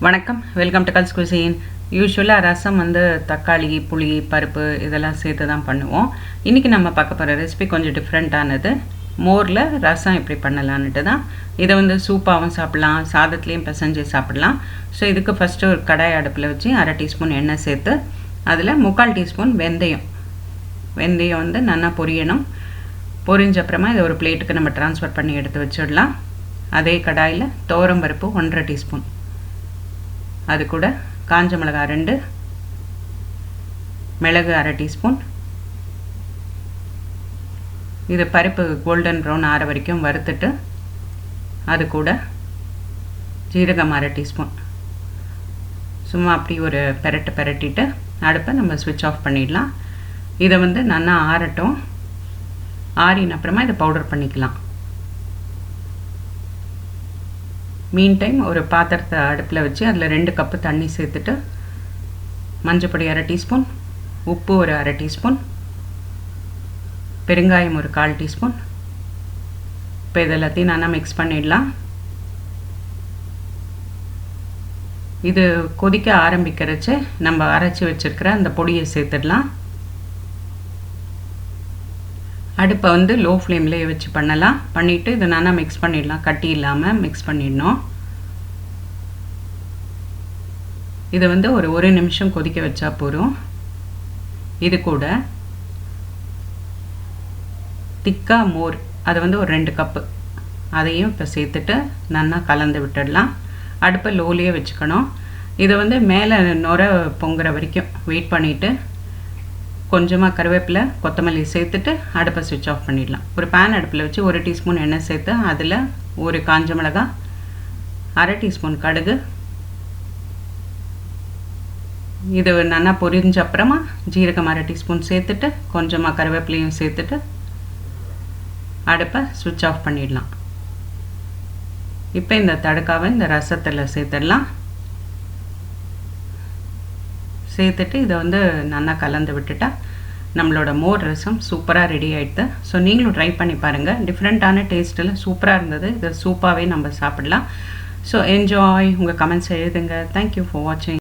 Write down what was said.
வணக்கம், welcome to culls cuisine. யூஸ்வலாக ரசம் வந்து தக்காளி, புளி, பருப்பு இதெல்லாம் சேர்த்து தான் பண்ணுவோம். இன்றைக்கி நம்ம பார்க்க போகிற ரெசிபி கொஞ்சம் டிஃப்ரெண்ட்டானது. மோரில் ரசம் எப்படி பண்ணலான்ட்டு தான். இதை வந்து சூப்பாகவும் சாப்பிட்லாம், சாதத்துலேயும் பிசைஞ்சு சாப்பிட்லாம். ஸோ இதுக்கு ஃபஸ்ட்டு ஒரு கடாய் அடுப்பில் வச்சு 1/2 டீஸ்பூன் எண்ணெய் சேர்த்து அதில் 3/4 டீஸ்பூன் வெந்தயம் வந்து நல்லா பொரியணும். பொரிஞ்சப்புறமா இதை ஒரு பிளேட்டுக்கு நம்ம ட்ரான்ஸ்ஃபர் பண்ணி எடுத்து வச்சிடலாம். அதே கடாயில் துவரம்பருப்பு 1/2 டீஸ்பூன், அது கூட காஞ்ச மிளகாய் 2, மிளகு 1/2 டீஸ்பூன். இது பருப்பு கோல்டன் ப்ரௌன் ஆற வரைக்கும் வறுத்துட்டு அது கூட ஜீரகம் 1/2 டீஸ்பூன். சும்மா அப்படி ஒரு பெரட்டிட்டு அடுப்பை நம்ம ஸ்விட்ச் ஆஃப் பண்ணிடலாம். இதை வந்து நல்லா ஆறட்டும். ஆறின அப்புறமா இதை பவுடர் பண்ணிக்கலாம். மீன் டைம் ஒரு பாத்திரத்தை அடுப்பில் வச்சு அதில் 2 கப்பு தண்ணி சேர்த்துட்டு மஞ்சப்பொடி 1/2 டீஸ்பூன், உப்பு ஒரு 1/2 டீஸ்பூன், பெருங்காயம் ஒரு 1/4 டீஸ்பூன். இப்போ இதெல்லாத்தையும் நல்லா மிக்ஸ் பண்ணிடலாம். இது கொதிக்க ஆரம்பிக்கிறச்சு நம்ம அரைச்சி வச்சுருக்கிற அந்த பொடியை சேர்த்துடலாம். அடுப்பை வந்து லோ ஃப்ளேம்லேயே வச்சு பண்ணலாம். பண்ணிவிட்டு இதை நல்லா மிக்ஸ் பண்ணிடலாம். கட்டி இல்லாமல் மிக்ஸ் பண்ணிடணும். இதை வந்து ஒரு 1 நிமிஷம் கொதிக்க வச்சா போதும். இது கூட திக்கா மோர், அதை வந்து ஒரு 2 கப்பு அதையும் இப்போ சேர்த்துட்டு நல்லா கலந்து விட்டுடலாம். அடுப்பை லோலேயே வச்சுக்கணும். இதை வந்து மேலே நுர பொங்குற வரைக்கும் வெயிட் பண்ணிவிட்டு கொஞ்சமாக கருவேப்பிலை, கொத்தமல்லி சேர்த்துட்டு அடுப்பை ஸ்விட்ச் ஆஃப் பண்ணிடலாம். ஒரு பேன் அடுப்பில் வச்சு 1 டீஸ்பூன் எண்ணெய் சேர்த்து அதில் ஒரு காஞ்ச மிளகாய், 1/2 டீஸ்பூன் கடுகு, இது நல்லா பொரிஞ்ச அப்புறமா ஜீரகம் 1/2 டீஸ்பூன் சேர்த்துட்டு கொஞ்சமாக கருவேப்பிலையும் சேர்த்துட்டு அடுப்பை ஸ்விட்ச் ஆஃப் பண்ணிடலாம். இப்போ இந்த தடுக்காவை இந்த ரசத்தில் சேர்த்துடலாம். சேர்த்துட்டு இதை வந்து நல்லா கலந்து விட்டுட்டா நம்மளோட மோர் ரசம் சூப்பராக ரெடி ஆகிடுது. ஸோ நீங்களும் ட்ரை பண்ணி பாருங்கள். டிஃப்ரெண்ட்டான டேஸ்ட்டில் சூப்பராக இருந்தது. இதை சூப்பாகவே நம்ம சாப்பிடலாம். So enjoy. உங்கள் கமெண்ட்ஸ் எழுதுங்க. தேங்க்யூ ஃபார் வாட்சிங்.